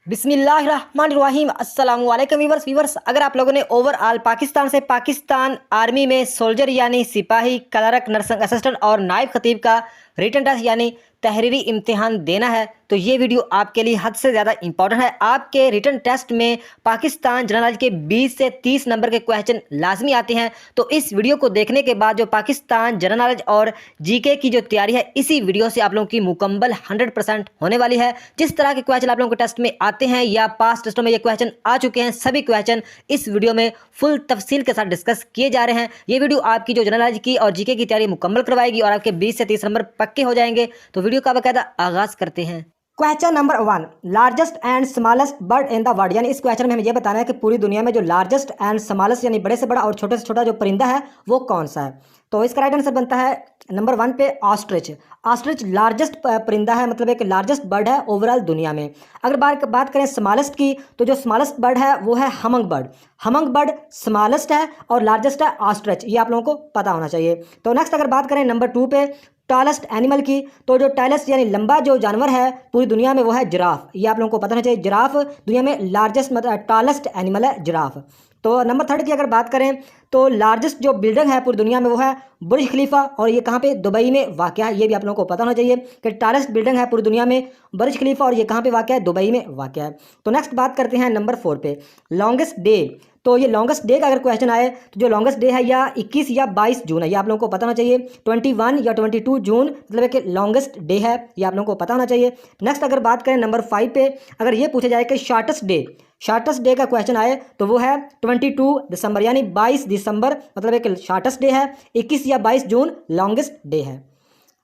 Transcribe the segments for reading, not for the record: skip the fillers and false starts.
बिस्मिल्लाहिर्रहमानिर्रहीम अस्सलाम वालेकुम वीवर्स। अगर आप लोगों ने ओवरऑल पाकिस्तान से पाकिस्तान आर्मी में सोल्जर यानी सिपाही, क्लर्क, नर्सिंग असिस्टेंट और नायब खतीब का रिटन टेस्ट यानी तहरीरी इम्तिहान देना है तो ये वीडियो आपके लिए हद से ज़्यादा इंपॉर्टेंट है। आपके रिटन टेस्ट में पाकिस्तान जनरल नॉलेज के 20 से 30 नंबर के क्वेश्चन लाजमी आते हैं। तो इस वीडियो को देखने के बाद जो पाकिस्तान जनरल नॉलेज और जीके की जो तैयारी है इसी वीडियो से आप लोगों की मुकम्मल 100% होने वाली है। जिस तरह के क्वेश्चन आप लोगों के टेस्ट में आते हैं या पास टेस्टों में ये क्वेश्चन आ चुके हैं, सभी क्वेश्चन इस वीडियो में फुल तफसील के साथ डिस्कस किए जा रहे हैं। ये वीडियो आपकी जो जनरल नॉलेज की और जीके की तैयारी मुकम्मल करवाएगी और आपके 20 से 30 नंबर पक्के हो जाएंगे। तो वीडियो का बाकायदा आगाज करते हैं। Question number 1, largest and smallest bird in the world. यानी इस क्वेश्चन में हमें यह बताना है कि पूरी दुनिया में जो लार्जेस्ट एंड स्मॉलेस्ट यानी बड़े से बड़ा और छोटे से छोटा जो परिंदा है वो कौन सा है। तो इसका राइट आंसर बनता है नंबर 1 पे ऑस्ट्रिच। ऑस्ट्रिच लार्जेस्ट परिंदा है, मतलब एक लार्जेस्ट बर्ड है ओवरऑल दुनिया में। अगर बात करें स्मॉलेस्ट की तो जो स्मॉलेस्ट बर्ड है वो है हमंग बर्ड। हमंग बर्ड स्मॉलेस्ट है और लार्जेस्ट है ऑस्ट्रिच, ये आप लोगों को पता होना चाहिए। तो नेक्स्ट अगर बात करें नंबर 2 पे टॉलेस्ट एनिमल की, तो जो टॉलेस्ट यानी लंबा जो जानवर है पूरी दुनिया में वो है जिराफ। ये आप लोगों को पता होना चाहिए, जिराफ दुनिया में लार्जेस्ट मतलब टॉलेस्ट एनिमल है जिराफ। तो नंबर 3 की अगर बात करें तो लार्जेस्ट जो बिल्डिंग है पूरी दुनिया में वो है बुर्ज खलीफा, और ये कहाँ पे दुबई में वाक़या है। ये भी आप लोगों को पता होना चाहिए कि टॉलेस्ट बिल्डिंग है पूरी दुनिया में बुर्ज खलीफा, और ये कहाँ पे वाक़या है, दुबई में वाक़या है। तो नेक्स्ट बात करते हैं नंबर 4 पे लॉन्गेस्ट डे। तो ये लॉन्गेस्ट डे का अगर क्वेश्चन आए तो जो लॉन्गेस्ट डे है या 21 या 22 जून है, ये आप लोगों को पता होना चाहिए। 21 या 22 जून मतलब कि लॉन्गेस्ट डे है, ये आप लोगों को पता होना चाहिए। नेक्स्ट अगर बात करें नंबर 5 पे, अगर ये पूछा जाए कि शॉर्टेस्ट डे का क्वेश्चन आए तो वो है 22 दिसंबर, यानी 22 दिसंबर मतलब एक शॉर्टेस्ट डे है। 21 या 22 जून लॉन्गेस्ट डे है।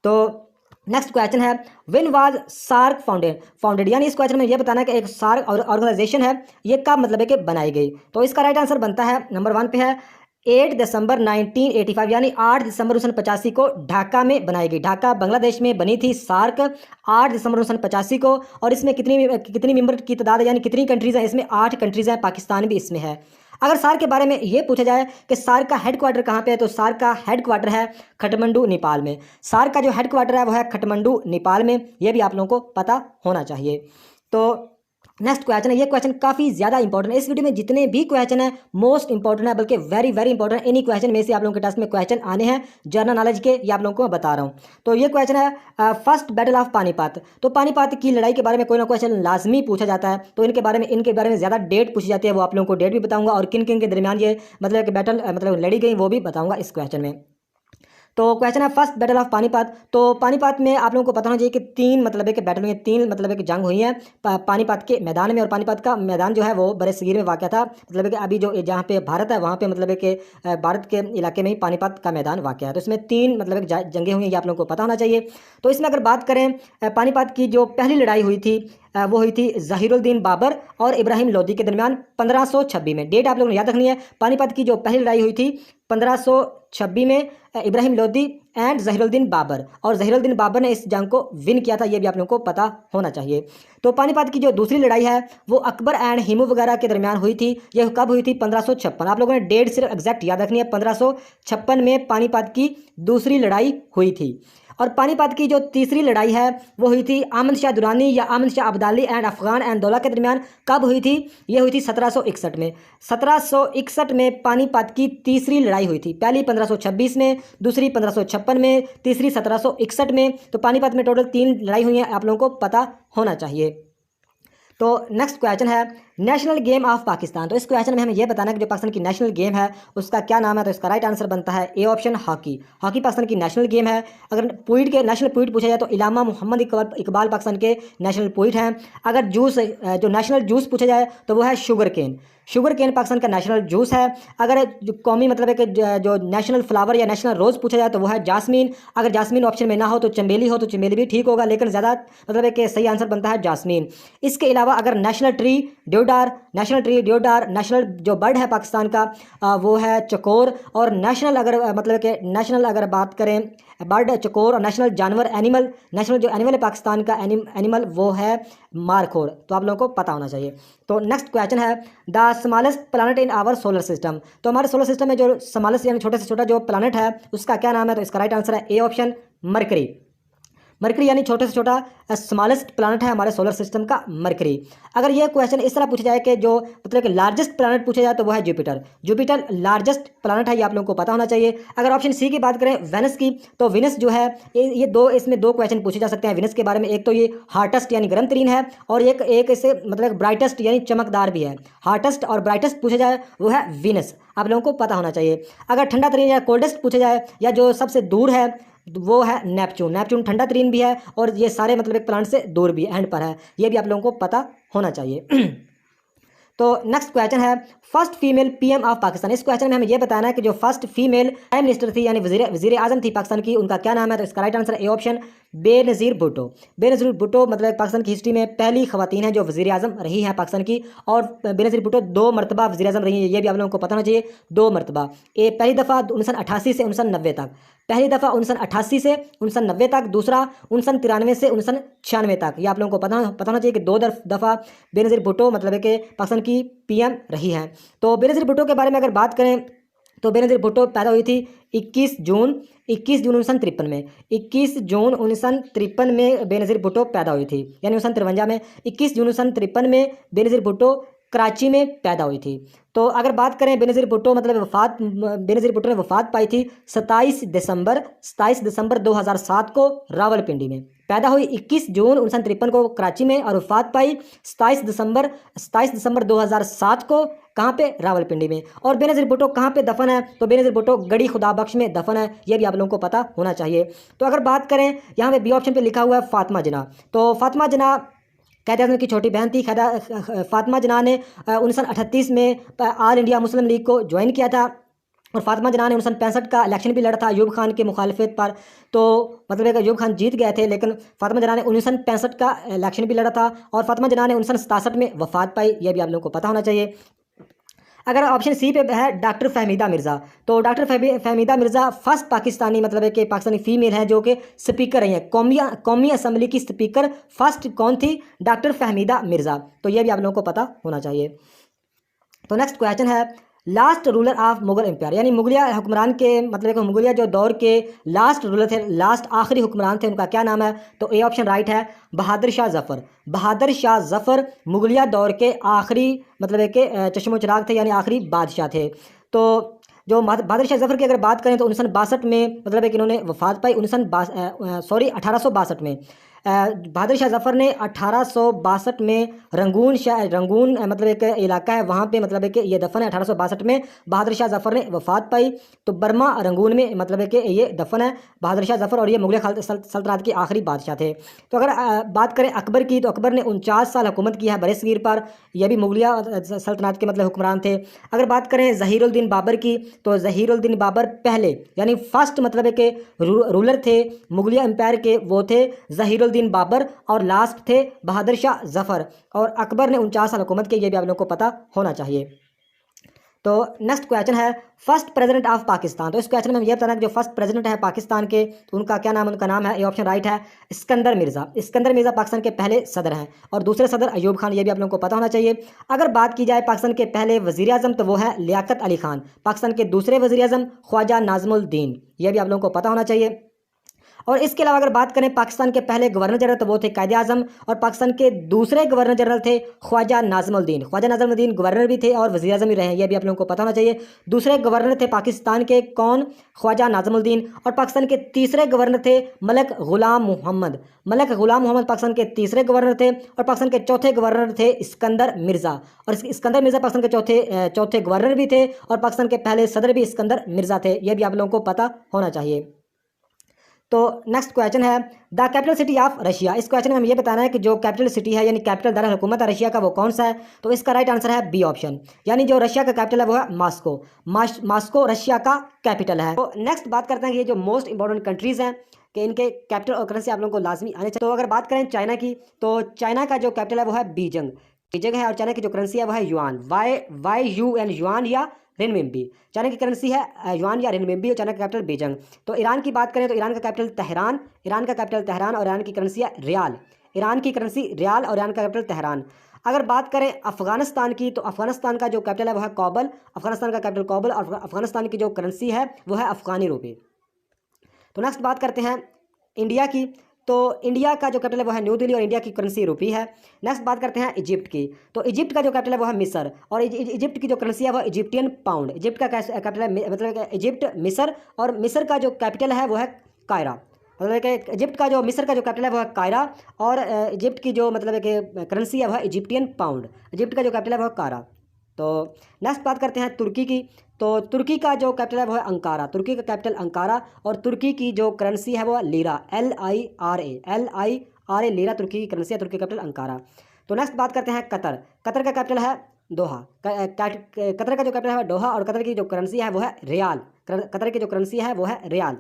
तो नेक्स्ट क्वेश्चन है व्हेन वाज सार्क फाउंडेड। यानी इस क्वेश्चन में ये बताना है कि एक सार्क ऑर्गेनाइजेशन है ये कब मतलब है कि बनाई गई। तो इसका राइट आंसर बनता है नंबर 1 पे है 8 दिसंबर 1985, यानी 8 दिसंबर 1985 को ढाका में बनाई गई। ढाका बांग्लादेश में बनी थी सार्क 8 दिसंबर 1985 को। और इसमें कितनी मेंबर की तादाद है, यानी कितनी कंट्रीज़ हैं, इसमें 8 कंट्रीज़ हैं, पाकिस्तान भी इसमें है। अगर सार्क के बारे में ये पूछा जाए कि सार्क का हेडक्वार्टर कहाँ पे है, तो सार्क का हेडक्वार्टर है खटमंडू नेपाल में। सार्क का जो हेडक्वार्टर है वो है खटमंडू नेपाल में, ये भी आप लोगों को पता होना चाहिए। तो नेक्स्ट क्वेश्चन है, ये क्वेश्चन काफ़ी ज़्यादा इंपॉर्टेंट है। इस वीडियो में जितने भी क्वेश्चन है मोस्ट इंपॉर्टेंट है, बल्कि वेरी वेरी इंपॉर्टेंट। इन्हीं क्वेश्चन में से आप लोगों के टेस्ट में क्वेश्चन आने हैं जनरल नॉलेज के, ये आप लोगों को मैं बता रहा हूँ। तो ये क्वेश्चन है फर्स्ट बैटल ऑफ पानीपत। तो पानीपत की लड़ाई के बारे में कोई ना क्वेश्चन लाजमी पूछा जाता है, तो इनके बारे में ज़्यादा डेट पूछी जाती है, वो आप लोगों को डेट भी बताऊँगा, और किन किन के दरमियान ये मतलब कि बैटल मतलब लड़ी गई वो भी बताऊँगा इस क्वेश्चन में। तो क्वेश्चन है फर्स्ट बैटल ऑफ पानीपत। तो पानीपत में आप लोगों को पता होना चाहिए कि 3 मतलब है कि बैटल में 3 मतलब है कि जंग हुई है पानीपत के मैदान में। और पानीपत का मैदान जो है वो बड़े सगीर में वाक़या था, मतलब है कि अभी जो जहाँ पे भारत है वहाँ पे मतलब है कि भारत के इलाके में ही पानीपत का मैदान वाक़या है। तो इसमें 3 मतलब है कि जंगें हुई हैं, ये आप लोगों को पता होना चाहिए। तो इसमें अगर बात करें पानीपत की जो पहली लड़ाई हुई थी वो हुई थी ज़हीरुद्दीन बाबर और इब्राहिम लोदी के दरमियान 1526 में। डेट आप लोगों ने याद रखनी है। पानीपत की जो पहली लड़ाई हुई थी 1526 में इब्राहिम लोदी एंड ज़हीरुद्दीन बाबर, और ज़हीरुद्दीन बाबर ने इस जंग को विन किया था, ये भी आप लोगों को पता होना चाहिए। तो पानीपत की जो दूसरी लड़ाई है वो अकबर एंड हिमू वगैरह के दरमियान हुई थी। ये कब हुई थी? 1556। आप लोगों ने डेट सिर्फ एग्जैक्ट याद रखनी है। 1556 में पानीपत की दूसरी लड़ाई हुई थी। और पानीपत की जो तीसरी लड़ाई है वो हुई थी अहमद शाह दुरानी या अहमद शाह अब्दाली एंड अफगान एंड दौला के दरमियान। कब हुई थी? ये हुई थी 1761 में। 1761 में पानीपत की तीसरी लड़ाई हुई थी। पहली 1526 में, दूसरी 1556 में, तीसरी 1761 में। तो पानीपत में टोटल 3 लड़ाई हुई हैं, आप लोगों को पता होना चाहिए। तो नेक्स्ट क्वेश्चन है नेशनल गेम ऑफ पाकिस्तान। तो इस क्वेश्चन में हमें यह बताना है कि जो पाकिस्तान की नेशनल गेम है उसका क्या नाम है। तो इसका राइट आंसर बनता है A option hockey. Hockey Pakistan की नेशनल गेम है। अगर पोइट के नेशनल पोइट पूछा जाए तो इलामा मोहम्मद इकबाल पाकिस्तान के नेशनल पोइट हैं। अगर जूस जो नेशनल जूस पूछा जाए तो वो है sugarcane. Sugarcane Pakistan का नेशनल जूस है। अगर जो कौमी मतलब है कि जो नेशनल फ्लावर या नेशनल रोज़ पूछा जाए तो वो है जासमीन। अगर जासमीन ऑप्शन में ना हो तो चमेली हो तो चमेली भी ठीक होगा, लेकिन ज़्यादा मतलब है कि सही आंसर बनता है जासमीन। इसके अलावा अगर नेशनल ट्री देवदार, नेशनल जो बर्ड है पाकिस्तान का वो है चकोर। और नेशनल अगर मतलब कि नेशनल अगर बात करें बर्ड चकोर, और नेशनल जानवर एनिमल, नेशनल जो एनिमल है पाकिस्तान का एनिमल वो है मारखोड़। तो आप लोगों को पता होना चाहिए। तो नेक्स्ट क्वेश्चन है the smallest planet in our solar system. तो हमारे सोलर सिस्टम में जो स्मॉलेस्ट यानी छोटे से छोटा जो प्लानट है उसका क्या नाम है। तो इसका राइट आंसर है ए ऑप्शन मरकरी। मरकरी यानी छोटे से छोटा स्मॉलेस्ट प्लानट है हमारे सोलर सिस्टम का मरकरी। अगर ये क्वेश्चन इस तरह पूछा जाए कि जो मतलब कि लार्जेस्ट प्लानट पूछा जाए तो वो है जुपिटर। जुपिटर लार्जेस्ट प्लानट है, ये आप लोगों को पता होना चाहिए। अगर ऑप्शन सी की बात करें वेनस की, तो वेनस जो है ये दो, इसमें दो क्वेश्चन पूछे जा सकते हैं वेनस के बारे में। एक तो ये हार्टेस्ट यानी गर्म तरीन है, और एक इसे मतलब ब्राइटेस्ट यानी चमकदार भी है। हार्टेस्ट और ब्राइटेस्ट पूछा जाए वो है वीनस, आप लोगों को पता होना चाहिए। अगर ठंडा तरीन या कोल्डेस्ट पूछा जाए या जो सबसे दूर है वो है नेपच्यून। नेपच्यून ठंडा तरीन भी है और ये सारे मतलब एक प्लांट से दूर भी एंड पर है, ये भी आप लोगों को पता होना चाहिए। तो नेक्स्ट क्वेश्चन है first female PM of Pakistan. इस क्वेश्चन में हमें यह बताना है कि जो फर्स्ट फीमेल प्राइम मिनिस्टर थी यानी वजीर आजम थी पाकिस्तान की, उनका क्या नाम है। तो इसका right answer A option Benazir Bhutto. Benazir Bhutto मतलब पाकिस्तान की हिस्ट्री में पहली खवातीन है जो वजीर आजम रही है पाकिस्तान की, और बेनज़ीर भुट्टो 2 मरतबा वजीर आजम रही है, ये भी आप लोगों को पता होना चाहिए। 2 मरतबा, ये पहली दफ़ा 1988 से 1990 तक, पहली दफ़ा 1988 से 1990 तक, दूसरा 1993 से 1996 तक। ये आप लोगों को पता होना चाहिए कि 2 दफ़ा बेनज़ीर भुट्टो मतलब है कि पाकिस्तान की पीएम रही हैं। तो बेनज़ीर भुट्टो के बारे में अगर बात करें तो बेनज़ीर भुट्टो पैदा हुई थी 21 जून 1953 में। 21 जून 1953 में बेनज़ीर भुट्टो पैदा हुई थी, यानी 1953 में। 21 जून 1953 में बेनज़ीर भुट्टो कराची में पैदा हुई थी। तो अगर बात करें बेनज़ीर भुट्टो मतलब बेनज़ीर भुट्टो ने वफ़ात पाई थी 27 दिसंबर 2007 को रावलपिंडी में। पैदा हुई 21 जून 1953 को कराची में और वफ़ात पाई 27 दिसंबर 2007 को कहाँ पे, रावलपिंडी में। और बेनज़ीर भुट्टो कहाँ पे दफन है, तो बेनज़ीर भुट्टो गड़ी खुदाबख्श में दफन है, यह भी आप लोगों को पता होना चाहिए। तो अगर बात करें यहाँ पे बी ऑप्शन पे लिखा हुआ है फातिमा जिन्ना। तो फातिमा जिन्ना कायद आज़म की छोटी बहन थी। फातिमा जिन्ना ने 1938 में ऑल इंडिया मुस्लिम लीग को ज्वाइन किया था, और फातिमा जिन्ना ने 1965 का इलेक्शन भी लड़ा था अयूब खान की मुखालफत पर। तो मतलब एक अयूब खान जीत गए थे, लेकिन फातिमा जिन्ना ने 1965 का इलेक्शन भी लड़ा था, और फातिमा जिन्ना ने 1967 में वफ़ात पाई, यह भी आप लोगों को पता होना चाहिए। अगर ऑप्शन सी पे है डॉक्टर फहमीदा मिर्ज़ा, तो डॉक्टर फहमीदा मिर्ज़ा फर्स्ट पाकिस्तानी मतलब है कि पाकिस्तानी फ़ीमेल है जो कि स्पीकर रही हैं। कौमी असम्बली की स्पीकर फर्स्ट कौन थी, डॉक्टर फहमीदा मिर्ज़ा। तो ये भी आप लोगों को पता होना चाहिए। तो नेक्स्ट क्वेश्चन है last ruler of Mughal empire, यानी मुगलिया हुक्मरान के मतलब कि मुगलिया जो दौर के लास्ट रूलर थे, लास्ट आखिरी हुक्मरान थे, उनका क्या नाम है। तो ए ऑप्शन राइट है बहादुर शाह जफ़र। बहादुर शाह जफ़र मुगलिया दौर के आखिरी मतलब है कि चश्मो चिराग थे, यानी आखिरी बादशाह थे। तो जो बहादुर शाह जफ़र की अगर बात करें तो 1962 में मतलब है कि इन्होंने वफ़ात पाई 1862 में। बहादुर शाह जफ़र ने 1862 में रंगून मतलब एक इलाका है वहाँ पे मतलब है कि ये दफन है। 1862 में बहादुर शाह जफ़र ने वफ़ात पाई, तो बर्मा रंगून में मतलब है कि ये दफन है बहादुर शाह जफ़र, और ये मुगल सल्तनत के आखिरी बादशाह थे। तो अगर बात करें अकबर की, तो अकबर ने 49 साल हुकूमत की है बरसगीर पर, यह भी मुगलिया सल्तनत के मतलब हुक्मरान थे। अगर बात करें ज़हीरुद्दीन बाबर की, तो ज़हीरुद्दीन बाबर पहले यानी फर्स्ट मतलब है कि रूलर थे मुगलिया एम्पायर के, वो थे ज़हीरुद्दीन बाबर, और लास्ट थे बहादुर शाह जफ़र, और अकबर ने 49 साल हुकूमत की, ये भी आप लोगों को पता होना चाहिए। तो नेक्स्ट क्वेश्चन है फर्स्ट प्रेसिडेंट ऑफ पाकिस्तान। तो इस क्वेश्चन में हम ये बताना है कि जो फर्स्ट प्रेसिडेंट है पाकिस्तान के, तो उनका क्या नाम, उनका नाम है ये ऑप्शन राइट है सिकंदर मिर्ज़ा। सिकंदर मिर्ज़ा पाकिस्तान के पहले सदर हैं, और दूसरे सदर अयूब खान, ये भी आप लोगों को पता होना चाहिए। अगर बात की जाए पाकिस्तान के पहले वज़ीर आज़म, तो वो है लियाकत अली खान। पाकिस्तान के दूसरे वज़ीर आज़म ख्वाजा नाज़मुद्दीन, ये भी आप लोगों को पता होना चाहिए। और इसके अलावा अगर बात करें पाकिस्तान के पहले गवर्नर जनरल, तो वो थे कायद आज़म, और पाकिस्तान के दूसरे गवर्नर जनरल थे ख्वाजा नाज़मुद्दीन। ख्वाजा नाज़मुद्दीन गवर्नर भी थे और वज़ीर आज़म भी रहे हैं, ये भी आप लोगों को पता होना चाहिए। दूसरे गवर्नर थे पाकिस्तान के कौन, ख्वाजा नाज़मुद्दीन, और पाकिस्तान के तीसरे गवर्नर थे मलक ग़ुलाम मोहम्मद। मलक ग़ुलाम मोहम्मद पाकिस्तान के तीसरे गवर्नर थे, और पाकिस्तान के चौथे गवर्नर थे सिकंदर मिर्ज़ा, और सिकंदर मिर्ज़ा पाकिस्तान के चौथे गवर्नर भी थे, और पाकिस्तान के पहले सदर भी सिकंदर मिर्ज़ा थे, ये भी आप लोगों को पता होना चाहिए। तो नेक्स्ट क्वेश्चन है the capital city of Russia. इस क्वेश्चन में हम ये बताना है कि जो कैपिटल सिटी है यानी कैपिटल दारुल हुकूमत है रशिया का, वो कौन सा है। तो इसका राइट आंसर है बी ऑप्शन, यानी जो रशिया का कैपिटल है वो है मॉस्को। मॉस्को रशिया का कैपिटल है। तो नेक्स्ट बात करते हैं कि ये जो मोस्ट इंपॉर्टेंट कंट्रीज़ हैं कि इनके कैपिटल और करेंसी आप लोगों को लाजमी आने चाहिए। तो अगर बात करें चाइना की, तो चाइना का जो कैपिटल है वो है बीजिंग है, और चाइना की जो करेंसी है वो है युआन, YUAN, युआन या रिनमिंबी। चाइना की करेंसी है युआन या रिनमिंबी, और चाइना का कैपिटल बीजिंग। तो ईरान की बात करें तो ईरान का कैपिटल तेहरान, और ईरान की करेंसी है रियाल। ईरान की करेंसी रियाल और ईरान का कैपिटल तेहरान। अगर बात करें अफगानिस्तान की, तो अफगानिस्तान का जो कैपिटल है वो है काबुल। अफगानिस्तान का कैपिटल काबुल, और अफगानिस्तान की जो करेंसी है वो है अफगानी रुपये। तो नेक्स्ट बात करते हैं इंडिया की। तो इंडिया का जो कैपिटल है वो है न्यू दिल्ली और इंडिया की करेंसी रुपी है। नेक्स्ट बात करते हैं इजिप्ट की। तो इजिप्ट का जो कैपिटल है वो है मिस्र और इजिप्ट की जो करेंसी है वो इजिप्टियन पाउंड। इजिप्ट का कैपिटल है मतलब इजिप्ट मिस्र, और मिस्र का जो कैपिटल है वो है कायरा। मतलब कि इजिप्ट का जो मिस्र का जो कैपिटल है वो है कायरा और इजिप्ट की जो मतलब कि करेंसी है वो है इजिप्टियन पाउंड। इजिप्ट का जो कैपिटल है वो है कायरा। तो नेक्स्ट बात करते हैं तुर्की की। तो तुर्की का जो कैपिटल है वो है अंकारा। तुर्की का कैपिटल अंकारा और तुर्की की जो करेंसी है वो है लीरा, LIRA लीरा तुर्की की करेंसी है, तुर्की का कैपिटल अंकारा। तो नेक्स्ट बात करते हैं कतर। कतर का कैपिटल है दोहा। कतर का जो कैपिटल है दोहा और कतर की जो करेंसी है वो है रियाल। कतर की जो करेंसी है वो है रियाल।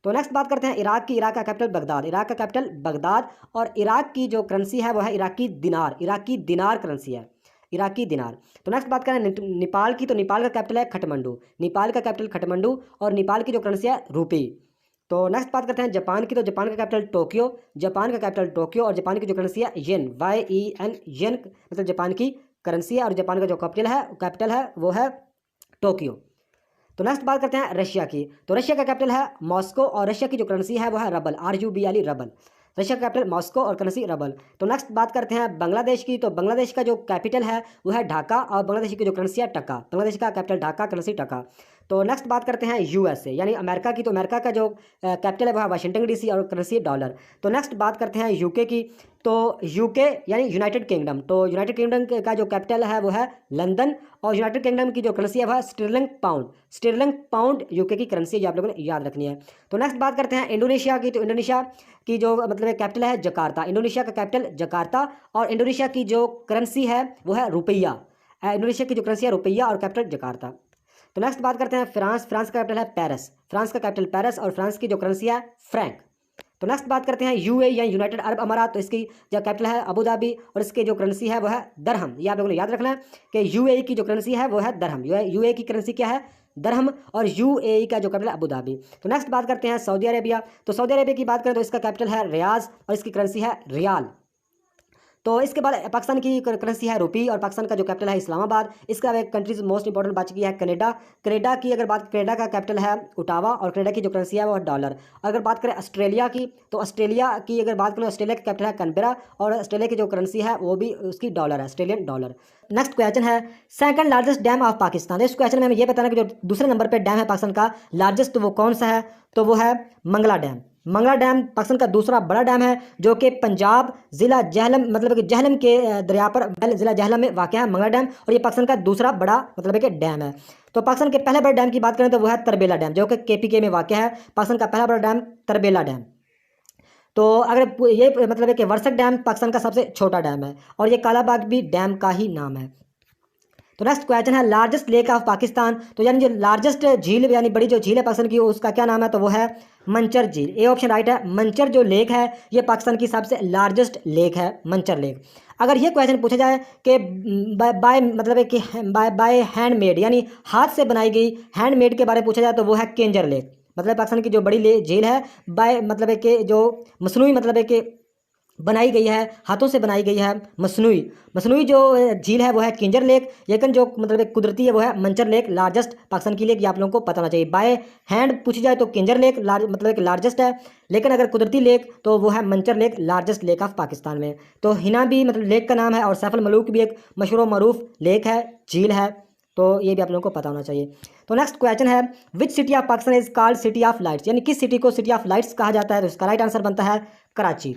तो नेक्स्ट बात करते हैं इराक की। इराक का कैपिटल बगदाद। इराक का कैपिटल बगदाद और इराक की जो करेंसी है वो है इराकी दिनार। इराकी दिनार करेंसी है, इराकी दिनार। तो नेक्स्ट बात करें नेपाल की। तो नेपाल का कैपिटल है खटमंडू। नेपाल का कैपिटल खटमंडू और नेपाल की जो करेंसी है रुपी। तो नेक्स्ट बात करते हैं जापान की। तो जापान का कैपिटल टोक्यो। जापान का कैपिटल टोक्यो और जापान की जो करेंसी है येन, YEN, येन मतलब जापान की करेंसी है और जापान का जो कैपिटल है वो है टोक्यो। तो नेक्स्ट बात करते हैं रशिया की। तो रशिया का कैपिटल है मॉस्को और रशिया की जो करेंसी है वो है रबल, RUBL रबल। रशिया का कैपिटल मॉस्को और करेंसी रबल। तो नेक्स्ट बात करते हैं बांग्लादेश की। तो बांग्लादेश का जो कैपिटल है वो है ढाका और बांग्लादेश की जो करेंसी है टका। बांग्लादेश का कैपिटल ढाका, करेंसी टका। तो नेक्स्ट बात करते हैं USA यानी अमेरिका की। तो अमेरिका का जो कैपिटल है वो है वाशिंगटन DC और करेंसी डॉलर। तो नेक्स्ट बात करते हैं UK की। तो UK यानी यूनाइटेड किंगडम। तो यूनाइटेड किंगडम का जो कैपिटल है वो है लंदन और यूनाइटेड किंगडम की जो करेंसी है वो है sterling pound. Sterling pound UK की करेंसी है, जो आप लोगों ने याद रखनी है। तो नेक्स्ट बात करते हैं इंडोनेशिया की। तो इंडोनेशिया की जो मतलब कैपिटल है जकार्ता। इंडोनेशिया का कैपिटल जकार्ता और इंडोनेशिया की जो करेंसी है वो है रुपया। इंडोनेशिया की जो करेंसी है रुपया और कैपिटल जकार्ता। तो नेक्स्ट बात करते हैं फ्रांस। फ्रांस का कैपिटल है पेरिस। फ्रांस का कैपिटल पेरिस और फ्रांस की जो करेंसी है फ्रैंक। तो नेक्स्ट बात करते हैं UAE या यूनाइटेड अरब अमारात। तो इसकी जो कैपिटल है अबू धाबी और इसकी जो करेंसी है वो है दरहम। ये आप लोगों ने याद रखना है कि UAE की जो करेंसी है वो है दरहम। UAE की करेंसी क्या है? दरहम और UAE का जो कैपिटल है अबू धाबी। तो नेक्स्ट बात करते हैं सऊदी अरेबिया। तो सऊदी अरेबिया की बात करें तो इसका कैपिटल है रियाज और इसकी करेंसी है रियाल। तो इसके बाद पाकिस्तान की करेंसी है रुपी और पाकिस्तान का जो कैपिटल है इस्लामाबाद। इसका एक कंट्रीज मोस्ट इंपॉर्टेंट बात की है कनाडा। कनाडा की अगर बात, कनाडा का कैपिटल है ओटावा और कनाडा की जो करेंसी है वो है डॉलर। अगर बात करें ऑस्ट्रेलिया की। तो ऑस्ट्रेलिया की अगर बात करें, ऑस्ट्रेलिया का कैपिटल है कैनबेरा और ऑस्ट्रेलिया की जो करेंसी है वो भी उसकी डॉलर है, ऑस्ट्रेलियन डॉलर। नेक्स्ट क्वेश्चन है second largest dam of Pakistan. इस क्वेश्चन में हमें ये बताना कि जो दूसरे नंबर पर डैम है पाकिस्तान का लार्जेस्ट, तो वो कौन सा है? तो वो है मंगला डैम। मंगला डैम पाकिस्तान का दूसरा बड़ा डैम है जो कि पंजाब ज़िला जहलम मतलब कि जहलम के दरिया पर ज़िला जहलम में वाक़ है मंगला डैम और ये पाकिस्तान का दूसरा बड़ा मतलब कि डैम है। तो पाकिस्तान के पहले बड़े डैम की बात करें तो वो है तरबेला डैम जो कि KPK में वाक़ है। पाकिस्तान का पहला बड़ा डैम तरबेला डैम। तो अगर ये मतलब है कि वर्षक डैम पाकिस्तान का सबसे छोटा डैम है और ये कालाबाग भी डैम का ही नाम है। तो नेक्स्ट क्वेश्चन है लार्जेस्ट लेक ऑफ पाकिस्तान। तो यानी जो लार्जेस्ट झील यानी बड़ी जो झील है पाकिस्तान की उसका क्या नाम है? तो वो है मंचर झील। ए ऑप्शन राइट है। मंचर जो लेक है ये पाकिस्तान की सबसे लार्जेस्ट लेक है, मंचर लेक। अगर ये क्वेश्चन पूछा जाए कि बाय मतलब है कि बाय हैंडमेड यानी हाथ से बनाई गई हैंडमेड के बारे में पूछा जाए तो वो है केंजर लेक। मतलब पाकिस्तान की जो बड़ी झील है बाय मतलब है कि जो मसनूई मतलब है कि बनाई गई है, हाथों से बनाई गई है, मसनूई जो झील है वो है किंजर लेक, लेकिन जो मतलब एक कुदरती है वो है मंचर लेक, लार्जेस्ट पाकिस्तान की लेक। ये आप लोगों को पता होना चाहिए। बाय हैंड पूछी जाए तो किंजर लेक मतलब एक लार्जेस्ट है, लेकिन अगर कुदरती लेक तो वो है Manchar lake, largest lake of Pakistan में। तो हिना भी मतलब लेक का नाम है और सैफ अल मलूक भी एक मशहूर मरूफ लेक है, झील है। तो ये भी आप लोगों को पता होना चाहिए। तो नेक्स्ट क्वेश्चन है which city of Pakistan is called city of lights, यानी किस सिटी को सिटी ऑफ लाइट्स कहा जाता है? तो इसका राइट आंसर बनता है कराची।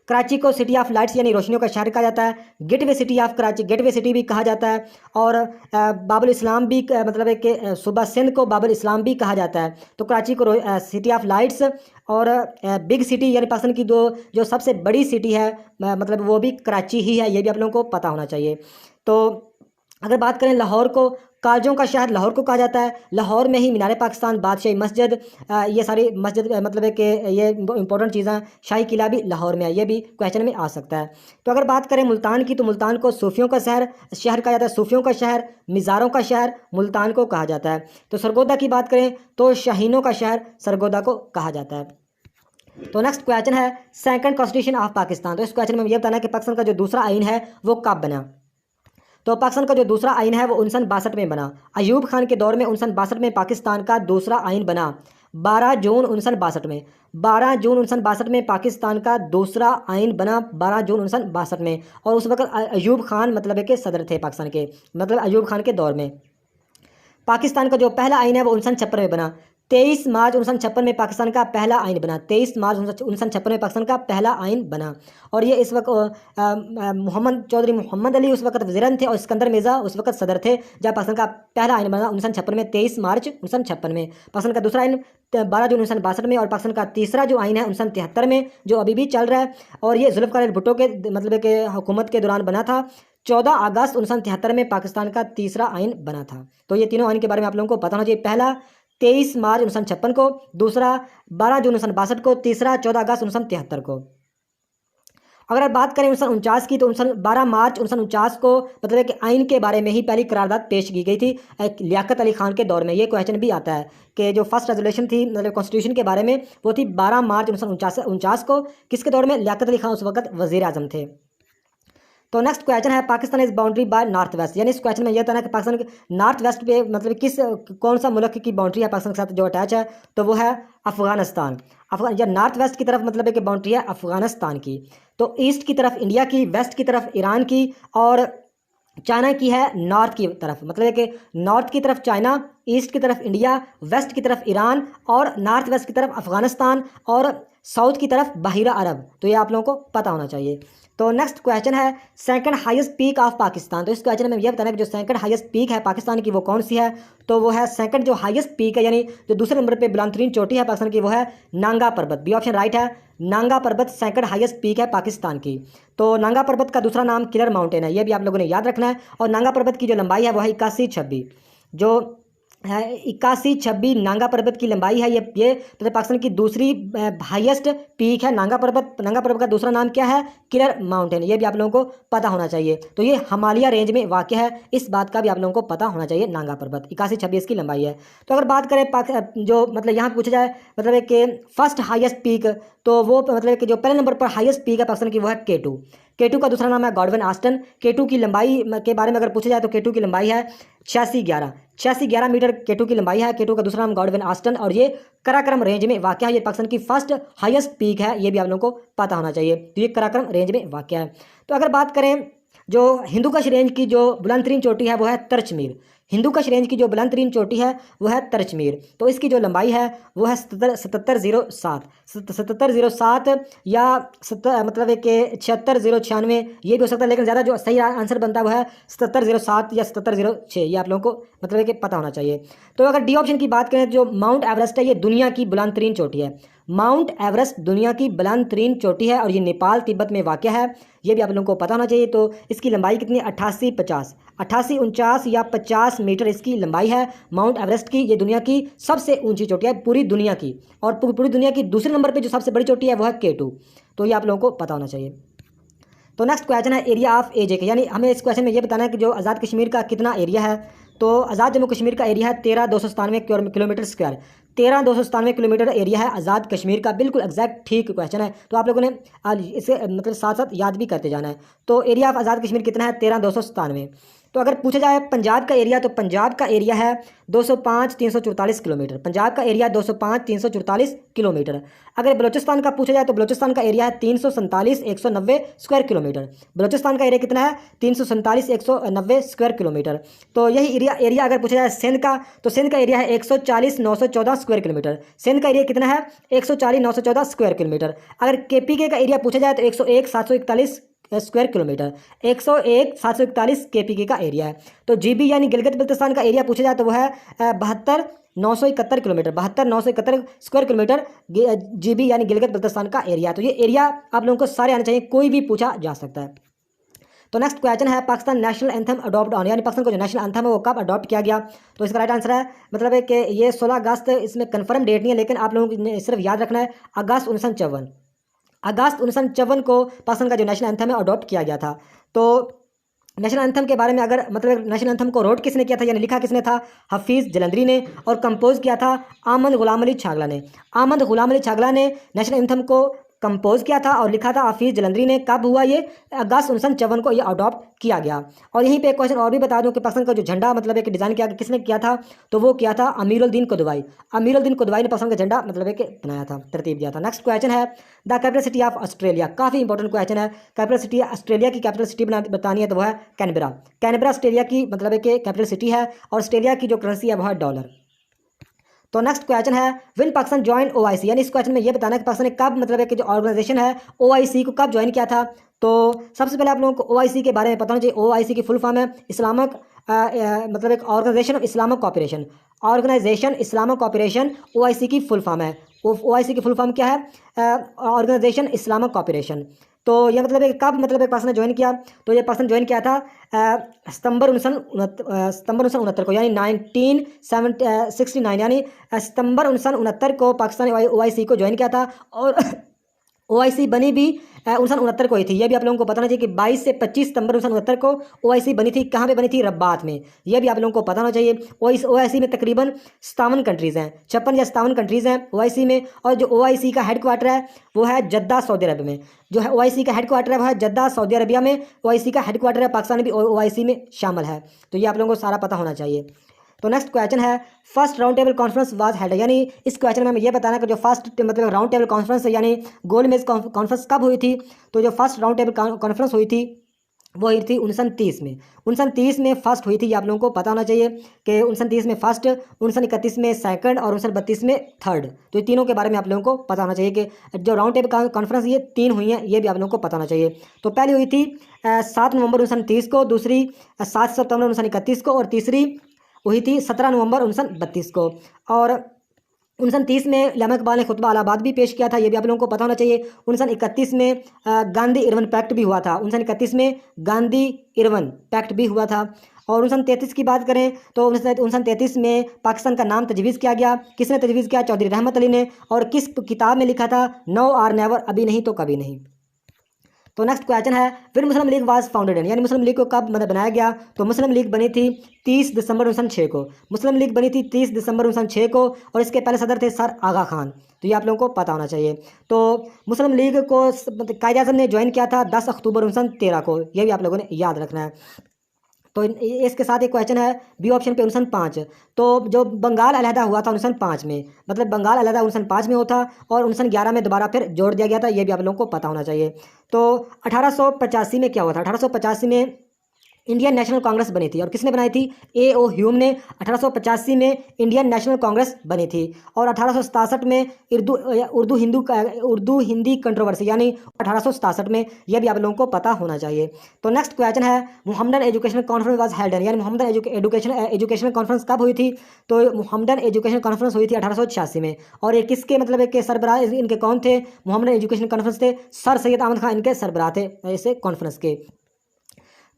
कराची को सिटी ऑफ लाइट्स यानी रोशनियों का शहर कहा जाता है। Gateway city of Karachi, gateway city भी कहा जाता है। और बाबुल इस्लाम भी मतलब है कि सूबा सिंध को बाबुल इस्लाम भी कहा जाता है। तो कराची को सिटी ऑफ लाइट्स और बिग सिटी यानी पाकिस्तान की जो सबसे बड़ी सिटी है मतलब वो भी कराची ही है, ये भी आप लोगों को पता होना चाहिए। तो अगर बात करें लाहौर को, कालजों का शहर लाहौर को कहा जाता है। लाहौर में ही मीनार पाकिस्तान, बादशाही मस्जिद, ये सारी मस्जिद मतलब है कि ये इंपॉर्टेंट चीज़ें, शाही किला भी लाहौर में है, ये भी क्वेश्चन में आ सकता है। तो अगर बात करें मुल्तान की, तो मुल्तान को सूफियों का शहर कहा जाता है, सूफियों का शहर, मिज़ारों का शहर मुल्तान को कहा जाता है। तो सरगोदा की बात करें तो शाहीनों का शहर सरगोदा को कहा जाता है। तो नेक्स्ट क्वेश्चन है सेकंड कॉन्स्टिट्यूशन ऑफ पाकिस्तान। तो इस क्वेश्चन में ये बताना है कि पाकिस्तान का जो दूसरा आइन है वो कब बना। तो पाकिस्तान का जो दूसरा आइन है वो 1962 में बना। अयूब खान के दौर में 1962 में पाकिस्तान का दूसरा आइन बना 12 जून 1962 में। 12 जून 1962 में पाकिस्तान का दूसरा आइन बना, 12 जून 1962 में। और उस वक्त अयूब खान मतलब है कि सदर थे पाकिस्तान के, मतलब अयूब खान के दौर में। पाकिस्तान का जो पहला आइन है वो 1956 में बना। 23 मार्च 1956 में पाकिस्तान का पहला आइन बना। 23 मार्च 1956 में पाकिस्तान का पहला आइन बना। और ये इस वक्त मोहम्मद चौधरी मोहम्मद अली उस वक्त वज़ीर थे और सिकंदर मिर्ज़ा उस वक्त सदर थे जब पाकिस्तान का पहला आइन बना 1956 में, 23 मार्च 1956 में। पाकिस्तान का दूसरा आइन 12 जून 1962 में। और पाकिस्तान का तीसरा जो आइन है 1973 में, जो अभी भी चल रहा है। और ये जुल्फ़िकार अली भुट्टो के मतलब के हुकूमत के दौरान बना था। 14 अगस्त 1973 में पाकिस्तान का तीसरा आइन बना था। तो ये तीनों आइन के बारे में आप लोगों को पता होना चाहिए। पहला 23 मार्च 1956 को, दूसरा 12 जून 1962 को, तीसरा 14 अगस्त 1973 को। अगर आप बात करें 1949 की, तो 12 मार्च 1949 को मतलब कि आइन के बारे में ही पहली करारदाद पेश की गई थी लियाकत अली खान के दौर में। ये क्वेश्चन भी आता है कि जो फर्स्ट रेजोल्यूशन थी मतलब कॉन्स्टिट्यूशन के बारे में वो थी 12 मार्च 1949 को। किसके दौर में? लियाकत अली खान उस वक्त वज़ीर आज़म थे। तो नेक्स्ट क्वेश्चन है Pakistan is bounded by north west, यानी इस क्वेश्चन में यह था ना कि पाकिस्तान के नॉर्थ वेस्ट पे मतलब कौन सा मुल्क की बाउंड्री है पाकिस्तान के साथ जो अटैच है, तो वो है अफगानिस्तान। या नॉर्थ वेस्ट की तरफ मतलब है कि बाउंड्री है अफगानिस्तान की। तो ईस्ट की तरफ इंडिया की, वेस्ट की तरफ ईरान की और चाइना की है नॉर्थ की तरफ। मतलब है कि नॉर्थ की तरफ चाइना, ईस्ट की तरफ इंडिया, वेस्ट की तरफ ईरान और नॉर्थ वेस्ट की तरफ अफगानिस्तान और साउथ की तरफ बहिरा अरब। तो ये आप लोगों को पता होना चाहिए। तो नेक्स्ट क्वेश्चन है second highest peak of Pakistan. तो इस क्वेश्चन में यह बताना है कि जो सेकंड हाईएस्ट पीक है पाकिस्तान की वो कौन सी है, तो वो है सेकंड जो हाईएस्ट पीक है यानी जो दूसरे नंबर पे बुलंदतरीन चोटी है पाकिस्तान की वो है नांगा पर्वत। बी ऑप्शन राइट है, नांगा पर्वत सेकंड हाईएस्ट पीक है पाकिस्तान की। तो नांगा पर्वत का दूसरा नाम किलर माउंटेन है, ये भी आप लोगों ने याद रखना है। और नांगा पर्वत की जो लंबाई है वो है 8126, जो है 8126 नांगा पर्वत की लंबाई है। ये तो पाकिस्तान की दूसरी हाईएस्ट पीक है नांगा पर्वत। नांगा पर्वत का दूसरा नाम क्या है? Killer mountain. ये भी आप लोगों को पता होना चाहिए। तो ये हिमालय रेंज में वाक़ है, इस बात का भी आप लोगों को पता होना चाहिए। नांगा पर्वत 8126 की लंबाई है। तो अगर बात करें जो मतलब यहाँ पूछा जाए मतलब है कि फर्स्ट हाईएस्ट पीक, तो वो मतलब कि जो पहले नंबर पर हाईएस्ट पीक है पाकिस्तान की वो है K2। K2 का दूसरा नाम है गॉडविन आस्टन। K2 की लंबाई के बारे में अगर पूछा जाए तो K2 की लंबाई है 8611 मीटर K2 की लंबाई है। K2 का दूसरा नाम गॉडविन आस्टन और ये कराक्रम रेंज में वाक़ है। ये पाकिस्तान की फर्स्ट हाईएस्ट पीक है, ये भी आप लोगों को पता होना चाहिए। तो ये कराक्रम रेंज में वाक़ है। तो अगर बात करें जो हिंदुकुश रेंज की जो बुलंदतरीन चोटी है वो है तरचमीर। हिंदुकुश रेंज की जो बुलंदतरीन चोटी है वो है तरचमीर। तो इसकी जो लंबाई है वो है 7707 या मतलब एक 76096, ये भी हो सकता है, लेकिन ज़्यादा जो सही आंसर बनता है वो है 7707 या 7706। ये आप लोगों को मतलब कि पता होना चाहिए। तो अगर डी ऑप्शन की बात करें, जो माउंट एवरेस्ट है ये दुनिया की बुलंदतरीन चोटी है। माउंट एवरेस्ट दुनिया की बुलंदतरीन चोटी है और ये नेपाल तिब्बत में वाक़ है, ये भी आप लोगों को पता होना चाहिए। तो इसकी लंबाई कितनी है? 88 या 50 मीटर इसकी लंबाई है माउंट एवरेस्ट की। ये दुनिया की सबसे ऊंची चोटी है पूरी दुनिया की। और पूरी दुनिया की दूसरे नंबर पे जो सबसे बड़ी चोटी है वो है K2। तो ये आप लोगों को पता होना चाहिए। तो नेक्स्ट क्वेश्चन है एरिया ऑफ AJ, यानी हमें इस क्वेश्चन में ये बताना है कि जो आज़ाद कश्मीर का कितना एरिया है। तो आज़ाद जम्मू कश्मीर का एरिया है 13297 किलोमीटर स्क्वायर। 13297 किलोमीटर एरिया है आज़ाद कश्मीर का। बिल्कुल एग्जैक्ट ठीक क्वेश्चन है, तो आप लोगों ने इसे मतलब साथ साथ याद भी करते जाना है। तो एरिया ऑफ आज़ाद कश्मीर कितना है? 13297। तो अगर पूछा जाए पंजाब का एरिया, तो पंजाब का एरिया है 205,344 किलोमीटर। पंजाब का एरिया 205,344 किलोमीटर। अगर बलोचिस्तान का पूछा जाए तो बलोचिस्तान का एरिया है 347,190 स्क्वायर किलोमीटर। बलोचिस्तान का एरिया कितना है? 347,190 स्क्वायर किलोमीटर। तो यही एरिया अगर पूछा जाए सिंध का, तो सिंध का एरिया है 140,914 स्क्वायर किलोमीटर। सिंध का एरिया कितना है? 140,914 स्क्वायर किलोमीटर। अगर KPK का एरिया पूछा जाए तो 101,741 स्क्वायर किलोमीटर। 101,741 KPK का एरिया है। तो GB यानी गिलगित बल्तिस्तान का एरिया पूछा जाए तो वो है 72,971 किलोमीटर। 72,971 स्क्वायर किलोमीटर GB यानी गिलगित बल्तिस्तान का एरिया। तो ये एरिया आप लोगों को सारे आने चाहिए, कोई भी पूछा जा सकता है। तो नेक्स्ट क्वेश्चन है Pakistan national anthem adopt on, यानी पाकिस्तान को जो नेशनल एंथम है वो कब अडॉप्ट किया गया। तो इसका राइट आंसर है मतलब है कि ये 16 अगस्त, इसमें कन्फर्म डेट नहीं है लेकिन आप लोगों को सिर्फ याद रखना है अगस्त 1954। अगस्त 1954 को पाकिस्तान का जो नेशनल एंथम है अडॉप्ट किया गया था। तो नेशनल एंथम के बारे में अगर मतलब नेशनल एंथम को रोट किसने किया था यानी लिखा किसने था? हफीज़ जलंधरी ने। और कंपोज किया था आमद गुलाम अली छागला ने। आमद गुलाम अली छागला ने नेशनल एंथम को कंपोज किया था और लिखा था हाफिज जलंधरी ने। कब हुआ ये? अगस्त 1954 को ये अडॉप्ट किया गया। और यहीं पे एक क्वेश्चन और भी बता दूं कि पाकिस्तान का जो झंडा मतलब है कि डिज़ाइन किया किसने किया था, तो वो किया था अमीरुद्दीन कुदवाई। अमीरुद्दीन कुदवाई ने पाकिस्तान का झंडा मतलब है कि बनाया था, तरतीब दिया था। नेक्स्ट क्वेश्चन है the capital city of Australia. काफ़ी इंपॉर्टेंट क्वेश्चन है। कैपिटल सिटी ऑस्ट्रेलिया की कैपिटल सिटी बतानी है तो वो है कैनबरा। कैनबरा ऑस्ट्रेलिया की मतलब है कि कैपिटल सिटी है और ऑस्ट्रेलिया की जो करेंसी है वो है डॉलर। तो नेक्स्ट क्वेश्चन है विन पाकिस्तान ज्वाइन ओआईसी, यानी इस क्वेश्चन में ये बताना है कि पाकिस्तान ने कब मतलब है कि जो ऑर्गेनाइजेशन है ओआईसी को कब ज्वाइन किया था। तो सबसे पहले आप लोगों को ओआईसी के बारे में पता होना चाहिए। ओआईसी की फुल फॉर्म है इस्लामिक मतलब एक organisation of Islamic cooperation. Organisation Islamic cooperation OIC की फुल फॉर्म है। ओआईसी की फुल फॉर्म क्या है? Organisation Islamic cooperation. तो ये मतलब है कि कब मतलब एक पाकिस्तान ने ज्वाइन किया, तो ये पाकिस्तान ज्वाइन किया था सितंबर 1969 को, यानी 1969, यानी सितंबर 1969 को पाकिस्तान ने ओआईसी को ज्वाइन किया था। और ओआईसी बनी भी 1969 को ही थी। ये भी आप लोगों को बताना चाहिए कि 22 से 25 सितंबर 1969 को ओआईसी बनी थी। कहाँ पे बनी थी? रब्बात में। ये भी आप लोगों को पता होना चाहिए। ओआईसी में तकरीबन 57 कंट्रीज़ हैं, 56 या 57 कंट्रीज़ हैं ओआईसी में। और जो ओआईसी का हेडक्वार्टर है वो है जद्दा सऊदी अरब में। जो है ओआईसी का हेडक्वार्टर है वो है जद्दा सऊदी अरबिया में। ओआईसी का हेडक्वार्टर है, पाकिस्तान भी ओआईसी में शामिल है। तो ये आप लोगों को सारा पता होना चाहिए। तो नेक्स्ट क्वेश्चन है first round table conference was held, यानी इस क्वेश्चन में हमें ये बताना कि जो फर्स्ट मतलब राउंड टेबल कॉन्फ्रेंस यानी गोल मेज कॉन्फ्रेंस कब हुई थी। तो जो फर्स्ट राउंड टेबल कॉन्फ्रेंस हुई थी वो हुई थी 1930 में। 1930 में फर्स्ट हुई थी, ये आप लोगों को पता होना चाहिए कि 1930 में फर्स्ट, 1931 में सेकंड और 1932 में थर्ड। तो ये तीनों के बारे में आप लोगों को पता होना चाहिए कि जो राउंड टेबल कॉन्फ्रेंस ये 3 हुई हैं, ये भी आप लोगों को पता होना चाहिए। तो पहली हुई थी 7 नवंबर 1930 को, दूसरी 7 सितंबर 1931 को और तीसरी हुई थी 17 नवंबर 1932 को। और 1930 में अल्लामा इकबाल ने खुतबा इलाहाबाद भी पेश किया था, ये भी आप लोगों को पता होना चाहिए। 1931 में गांधी इरविन पैक्ट भी हुआ था। 1931 में गांधी इरविन पैक्ट भी हुआ था। और 1933 की बात करें तो 1933 में पाकिस्तान का नाम तजवीज़ किया गया। किसने तजवीज़ किया? चौधरी रहमत अली ने। और किस किताब में लिखा था? नो आर नेवर, अभी नहीं तो कभी नहीं। तो नेक्स्ट क्वेश्चन है फिर मुस्लिम लीग वाज फाउंडेड, यानी मुस्लिम लीग को कब मतलब बनाया गया। तो मुस्लिम लीग बनी थी 30 दिसंबर 1906 को। मुस्लिम लीग बनी थी 30 दिसंबर 1906 को और इसके पहले सदर थे सर आगा खान। तो ये आप लोगों को पता होना चाहिए। तो मुस्लिम लीग को कायदे आज़म ने ज्वाइन किया था 10 अक्टूबर 1913 को, यह भी आप लोगों ने याद रखना है। तो इसके साथ एक क्वेश्चन है बी ऑप्शन पे 1905। तो जो बंगाल अलहदा हुआ था 1905 में, मतलब बंगाल अलहदा 1905 में होता और 1911 में दोबारा फिर जोड़ दिया गया था, ये भी आप लोगों को पता होना चाहिए। तो 1885 में क्या हुआ था? 1885 में इंडियन नेशनल कांग्रेस बनी थी। और किसने बनाई थी? A.O. ह्यूम ने 1885 में इंडियन नेशनल कांग्रेस बनी थी। और 1867 में उर्दू हिंदी कंट्रोवर्सी, यानी 1867 में, यह भी आप लोगों को पता होना चाहिए। तो नेक्स्ट क्वेश्चन है Mohammedan educational conference was held, यानी मोहम्मदन एजुकेशनल कॉन्फ्रेंस कब हुई थी। तो मोहम्मदन एजुकेशनल कॉन्फ्रेंस हुई थी 1886 में। और ये किसके मतलब के सरबराह इनके कौन थे? मोहम्मदन एजुकेशनल कॉन्फ्रेंस थे सर सैयद अहमद खान, इनके सरबराह थे ऐसे कॉन्फ्रेंस के।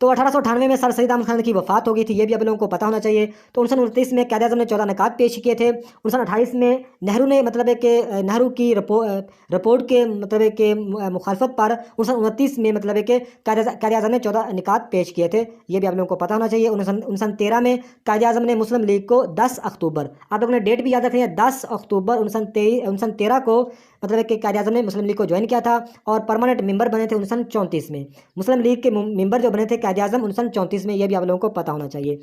तो 1898 में सर सैयद अहमद खान की वफात हो गई थी, ये भी आप लोगों को पता होना चाहिए। तो 1929 में कायदे आज़म ने 14 नकात पेश किए थे। 1928 में नेहरू ने मतलब है कि नेहरू की रिपोर्ट के मतलब है कि मुखालफत पर 1929 में मतलब है कि कायदे आज़म ने 14 निकात पेश किए थे, ये भी आप लोगों को पता होना चाहिए। 1913 में कायदे आज़म ने मुस्लिम लीग को 10 अक्टूबर, आप लोगों ने डेट भी याद रखनी है, 10 अक्टूबर 1913 को मतलब कि कायदे आज़म ने मुस्लिम लीग को ज्वाइन किया था और परमानेंट मेंबर बने थे 1934 में। मुस्लिम लीग के मेंबर जो बने थे कायदे आज़म 1934 में, यह भी आप लोगों को पता होना चाहिए।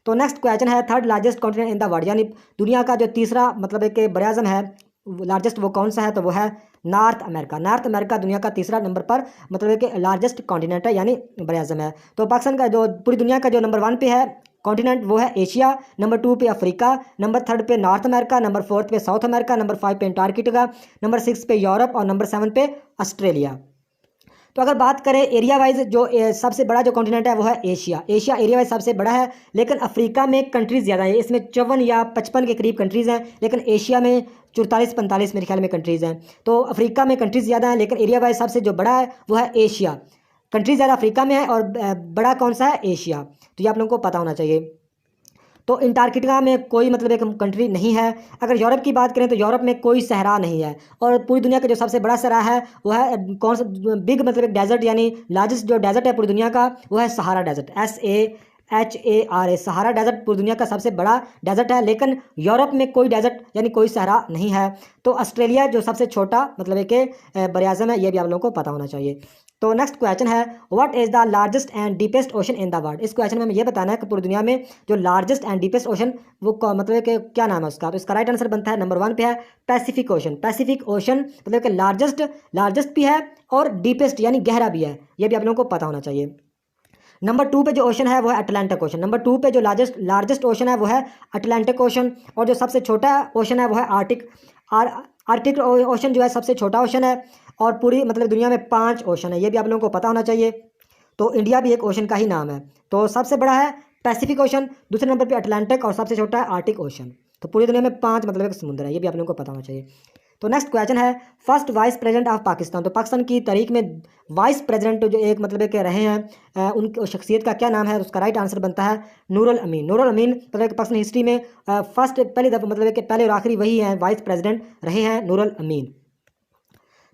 तो नेक्स्ट क्वेश्चन है third largest continent in the world, यानी दुनिया का जो तीसरा मतलब कि बड़ा आज़म है लार्जेस्ट, वो कौन सा है? तो वो है नॉर्थ अमेरिका। नॉर्थ अमेरिका दुनिया का तीसरा नंबर पर मतलब कि लार्जेस्ट कॉन्टिनेंट है, यानी बड़ा आज़म है। तो पाकिस्तान का जो पूरी दुनिया का जो नंबर 1 पे है कॉन्टिनेंट वो है एशिया, नंबर 2 पे अफ्रीका, नंबर 3 पे नॉर्थ अमेरिका, नंबर 4 पे साउथ अमेरिका, नंबर 5 पे अंटार्कटिका, नंबर 6 पे यूरोप और नंबर 7 पे ऑस्ट्रेलिया। तो अगर बात करें एरिया वाइज जो सबसे बड़ा जो कॉन्टिनेंट है वो है एशिया। एशिया एरिया वाइज सबसे बड़ा है, लेकिन अफ्रीका में कंट्रीज़ ज़्यादा है, इसमें 54 या 55 के करीब कंट्रीज़ हैं, लेकिन एशिया में 44-45 मेरे ख्याल में कंट्रीज़ हैं। तो अफ्रीका में कंट्रीज़ ज़्यादा हैं, लेकिन एरिया वाइज सबसे जो बड़ा है वो है एशिया। कंट्रीज ज़्यादा अफ्रीका में है और बड़ा कौन सा है? एशिया। तो ये आप लोगों को पता होना चाहिए। तो अंटार्कटिका में कोई मतलब एक कंट्री नहीं है। अगर यूरोप की बात करें तो यूरोप में कोई सहरा नहीं है। और पूरी दुनिया का जो सबसे बड़ा सहरा है वो है कौन सा? बिग मतलब एक डेजर्ट, यानी लार्जेस्ट जो डेजर्ट है पूरी दुनिया का वो है Sahara desert, SAHARA, Sahara desert पूरी दुनिया का सबसे बड़ा डेजर्ट है, लेकिन यूरोप में कोई डेजर्ट यानी कोई सहारा नहीं है। तो ऑस्ट्रेलिया जो सबसे छोटा मतलब है कि बरआज़म है, ये भी आप लोगों को पता होना चाहिए। तो नेक्स्ट क्वेश्चन है, what is the largest and deepest ocean in the world. इस क्वेश्चन में हमें ये बताना है कि पूरी दुनिया में जो लार्जेस्ट एंड डीपेस्ट ओशन वो मतलब है कि क्या नाम है उसका। तो इसका राइट आंसर बनता है नंबर 1 पे है पैसिफिक ओशन। पैसिफिक ओशन मतलब कि लार्जेस्ट भी है और डीपेस्ट यानी गहरा भी है, ये भी आप लोगों को पता होना चाहिए। नंबर 2 पे जो ओशन है वो है अटलांटिक ओशन। नंबर 2 पे जो लार्जेस्ट ओशन है वो है अटलांटिक ओशन, और जो सबसे छोटा ओशन है वो है आर्टिक ओशन जो है सबसे छोटा ओशन है। और पूरी मतलब दुनिया में 5 ओशन है, ये भी आप लोगों को पता होना चाहिए। तो इंडिया भी एक ओशन का ही नाम है। तो सबसे बड़ा है पैसिफिक ओशन, दूसरे नंबर पे अटलांटिक और सबसे छोटा है आर्टिक ओशन। तो पूरी दुनिया में 5 मतलब एक समुद्र है, ये भी आप लोगों को पता होना चाहिए। तो नेक्स्ट क्वेश्चन है, first vice president of Pakistan. तो पाकिस्तान की तारीख में वाइस प्रेसिडेंट जो एक मतलब के रहे हैं उनकी शख्सियत का क्या नाम है। उसका राइट आंसर बनता है नूरुल अमीन। नूरुल अमीन मतलब कि पाकिस्तान हिस्ट्री में फर्स्ट पहली दफ़ा मतलब कि पहले और आखिरी वही हैं वाइस प्रेसिडेंट रहे हैं, नूरुल अमीन।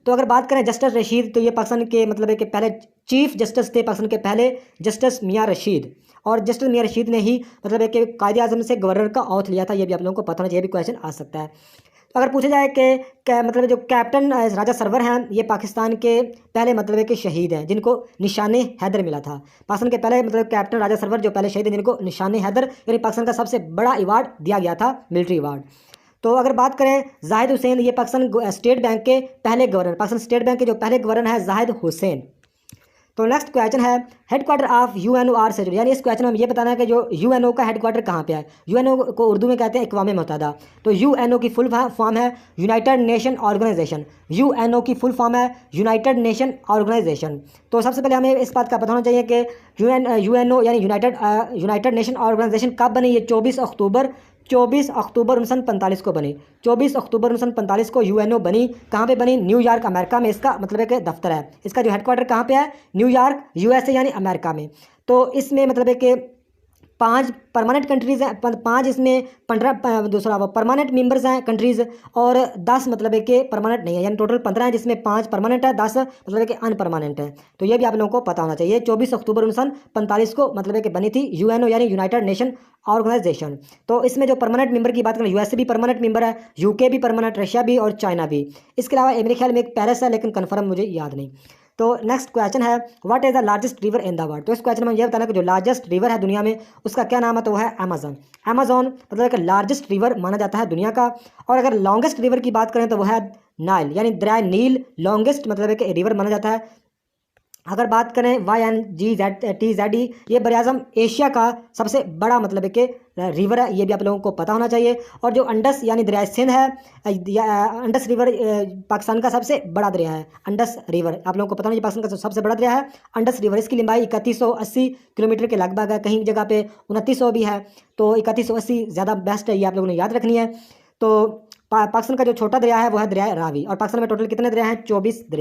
तो अगर बात करें जस्टिस रशीद, तो ये पाकिस्तान के मतलब है कि पहले चीफ जस्टिस थे, पाकिस्तान के पहले जस्टिस मियाँ रशीद। और जस्टिस मियाँ रशीद ने ही मतलब है कि कायदे आज़म से गवर्नर का ऑथ लिया था, ये भी आप लोगों को पता होना चाहिए, भी क्वेश्चन आ सकता है। तो अगर पूछा जाए कि मतलब जो कैप्टन राजा सरवर हैं, ये पाकिस्तान के पहले मतलब है कि शहीद हैं जिनको निशाने हैदर मिला था। पाकिस्तान के पहले मतलब कैप्टन राजा सरवर जो पहले शहीद हैं जिनको निशाने हैदर यानी पाकिस्तान का सबसे बड़ा अवार्ड दिया गया था, मिलिट्री अवार्ड। तो अगर बात करें जाहिद हुसैन, ये पाकिस्तान स्टेट बैंक के पहले गवर्नर, पाकिस्तान स्टेट बैंक के जो पहले गवर्नर है जाहिद हुसैन। तो नेक्स्ट क्वेश्चन है, हेडक्वार्टर ऑफ UNO से यानी इस क्वेश्चन में ये बताना है कि जो UNO का हेडक्वार्टर कहाँ पे है। UNO को उर्दू में कहते हैं अक़वाम मुत्तहिदा। तो UNO की फुल फॉर्म है यूनाइटेड नेशन ऑर्गेनाइजेशन। UNO की फुल फॉर्म है यूनाइटेड नेशन ऑर्गेनाइजेशन। तो सबसे पहले हमें इस बात का पता होना चाहिए कि UNO यानी यूनाइटेड नेशन ऑर्गेनाइजेशन कब बनी। ये 24 अक्टूबर 1945 को बनी। 24 अक्टूबर 1945 को UNO बनी। कहाँ पे बनी? न्यूयॉर्क अमेरिका में इसका मतलब है कि दफ्तर है। इसका जो हेडक्वार्टर कहाँ पे है? न्यूयॉर्क USA यानी अमेरिका में। तो इसमें मतलब है कि 5 परमानेंट कंट्रीज़ हैं, 5 इसमें 15 दूसरा परमानेंट मेंबर्स हैं कंट्रीज़, और 10 मतलब है कि परमानेंट नहीं है, यानी टोटल 15 है जिसमें 5 परमानेंट है, 10 मतलब है कि अनपरमानेंट है। तो ये भी आप लोगों को पता होना चाहिए। 24 अक्टूबर 1945 को मतलब है कि बनी थी UNO यानी यूनाइटेड नेशन ऑर्गेनाइजेशन। तो इसमें जो परमानेंट मेंबर की बात करें, USA भी परमानेंट मेंबर है, UK भी परमानेंट, रशिया भी और चाइना भी। इसके अलावा मेरे ख्याल में एक पेरिस है, लेकिन कन्फर्म मुझे याद नहीं। तो नेक्स्ट क्वेश्चन है, what is the largest river in the world. तो इस क्वेश्चन में ये बताना कि जो लार्जेस्ट रिवर है दुनिया में उसका क्या नाम है। तो वो है अमेजन। अमेजोन मतलब कि लार्जेस्ट रिवर माना जाता है दुनिया का। और अगर लॉन्गेस्ट रिवर की बात करें तो वो है नाइल यानी दरिया नील, लॉन्गेस्ट मतलब है कि रिवर माना जाता है। अगर बात करें YNGZTZE, ये बरआज़म एशिया का सबसे बड़ा मतलब है कि रिवर है, ये भी आप लोगों को पता होना चाहिए। और जो अंडस यानी दरिया सिंध है, अंडस रिवर पाकिस्तान का सबसे बड़ा दरिया है। अंडस रिवर आप लोगों को पता होना चाहिए, पाकिस्तान का सबसे बड़ा दरिया है अंडस रिवर। इसकी लंबाई 3180 किलोमीटर के लगभग है, कहीं जगह पे 2900 भी है। तो 3180 ज़्यादा बेस्ट है, ये आप लोगों ने याद रखनी है। तो पाकिस्तान का जो छोटा दरिया है वो है दरिया रावी। और पाकिस्तान में टोटल कितने दरिया हैं? 24 दरिया।